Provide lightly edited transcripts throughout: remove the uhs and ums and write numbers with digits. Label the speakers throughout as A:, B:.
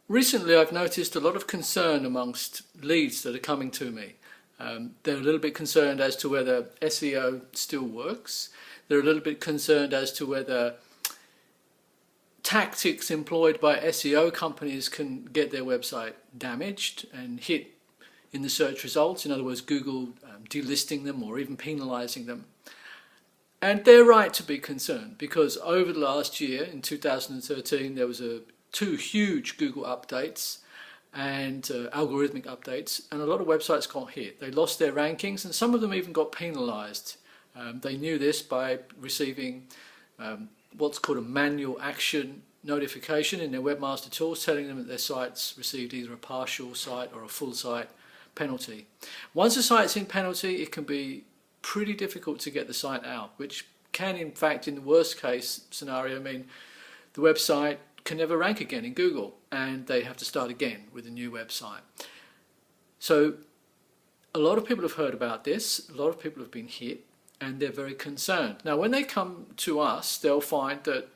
A: Recently, I've noticed a lot of concern amongst leads that are coming to me. They're a little bit concerned as to whether SEO still works. They're a little bit concerned as to whether tactics employed by SEO companies can get their website damaged and hit in the search results. In other words, Google delisting them or even penalizing them. And they're right to be concerned, because over the last year, in 2013, there was two huge Google updates and algorithmic updates, and a lot of websites got hit. They lost their rankings, and some of them even got penalized. They knew this by receiving what's called a manual action notification in their webmaster tools, telling them that their sites received either a partial site or a full site penalty. Once a site's in penalty, it can be pretty difficult to get the site out, which can, in fact, in the worst case scenario, mean the website can never rank again in Google and they have to start again with a new website. So a lot of people have heard about this, a lot of people have been hit, and they're very concerned. Now, when they come to us, they'll find that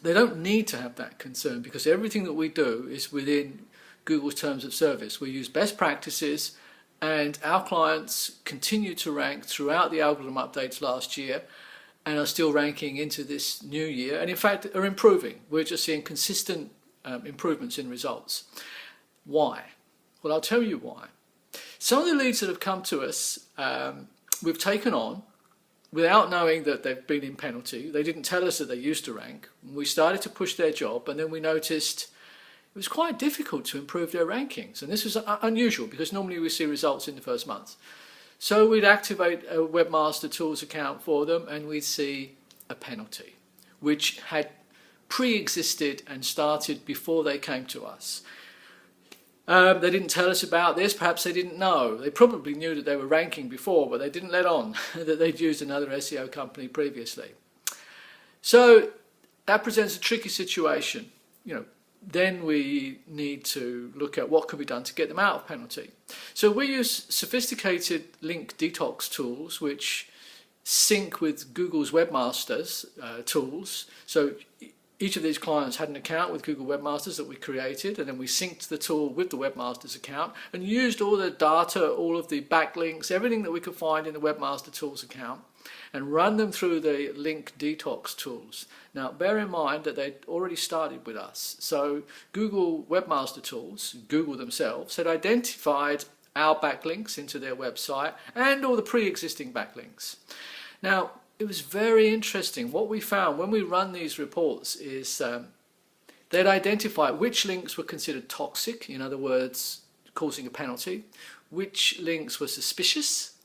A: they don't need to have that concern, because everything that we do is within Google's terms of service. We use best practices, and our clients continue to rank throughout the algorithm updates last year and are still ranking into this new year, and in fact are improving. We're just seeing consistent improvements in results. Why? Well, I'll tell you why. Some of the leads that have come to us, we've taken on without knowing that they've been in penalty. They didn't tell us that they used to rank. We started to push their job, and then we noticed it was quite difficult to improve their rankings. And this was unusual, because normally we see results in the first month. So we'd activate a webmaster tools account for them, and we'd see a penalty, which had pre-existed and started before they came to us. They didn't tell us about this. Perhaps they didn't know. They probably knew that they were ranking before, but they didn't let on that they'd used another SEO company previously. So that presents a tricky situation. Then we need to look at what can be done to get them out of penalty. So we use sophisticated link detox tools which sync with Google's webmasters tools. So each of these clients had an account with Google Webmasters that we created, and then we synced the tool with the webmasters account and used all the data, all of the backlinks, everything that we could find in the webmaster tools account, and run them through the link detox tools. Now, bear in mind that they'd already started with us. So Google Webmaster Tools, Google themselves, had identified our backlinks into their website and all the pre-existing backlinks. Now, it was very interesting. What we found when we run these reports is they'd identify which links were considered toxic, in other words, causing a penalty, which links were suspicious,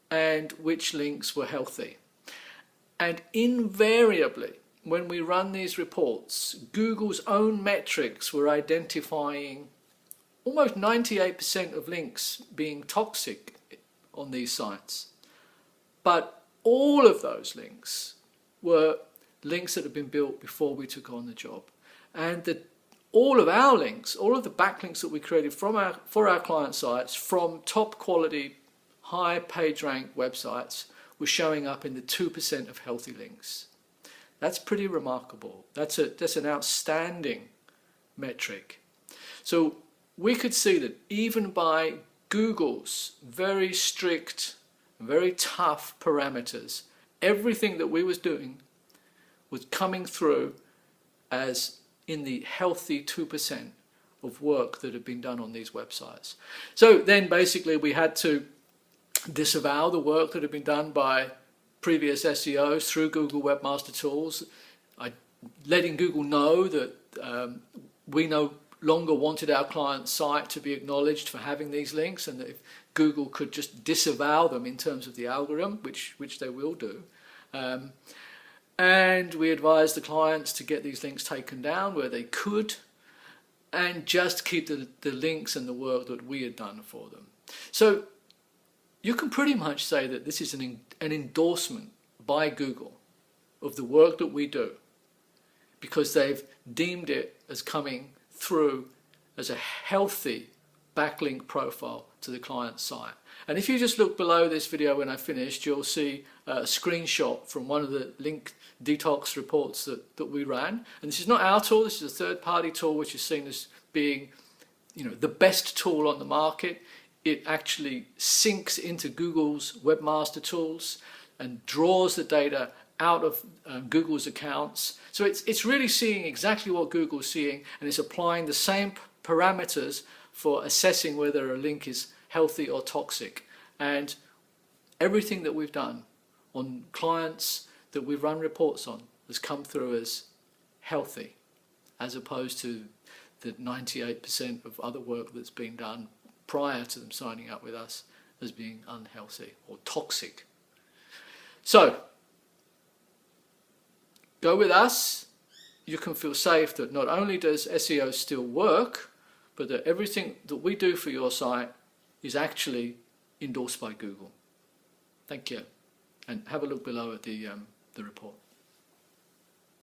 A: and which links were healthy. And invariably, when we run these reports, Google's own metrics were identifying almost 98% of links being toxic on these sites. But all of those links were links that had been built before we took on the job. And all of our links, all of the backlinks that we created for our client sites from top quality, high page rank websites were showing up in the 2% of healthy links. That's pretty remarkable. That's an outstanding metric. So we could see that even by Google's very strict, very tough parameters, everything that we was doing was coming through as in the healthy 2% of work that had been done on these websites. So then basically we had to disavow the work that had been done by previous SEOs through Google Webmaster Tools, letting Google know that we no longer wanted our client site to be acknowledged for having these links, and that if Google could just disavow them in terms of the algorithm, which they will do. And we advised the clients to get these links taken down where they could, and just keep the links and the work that we had done for them. So you can pretty much say that this is an endorsement by Google of the work that we do, because they've deemed it as coming through as a healthy backlink profile to the client site. And if you just look below this video when I finished, you'll see a screenshot from one of the link detox reports that we ran. And this is not our tool, this is a third-party tool which is seen as being, you know, the best tool on the market. It actually syncs into Google's webmaster tools and draws the data out of Google's accounts. So it's really seeing exactly what Google's seeing, and it's applying the same parameters for assessing whether a link is healthy or toxic. And everything that we've done on clients that we've run reports on has come through as healthy, as opposed to the 98% of other work that's been done prior to them signing up with us as being unhealthy or toxic. So, go with us. You can feel safe that not only does SEO still work, but that everything that we do for your site is actually endorsed by Google. Thank you. And have a look below at the report.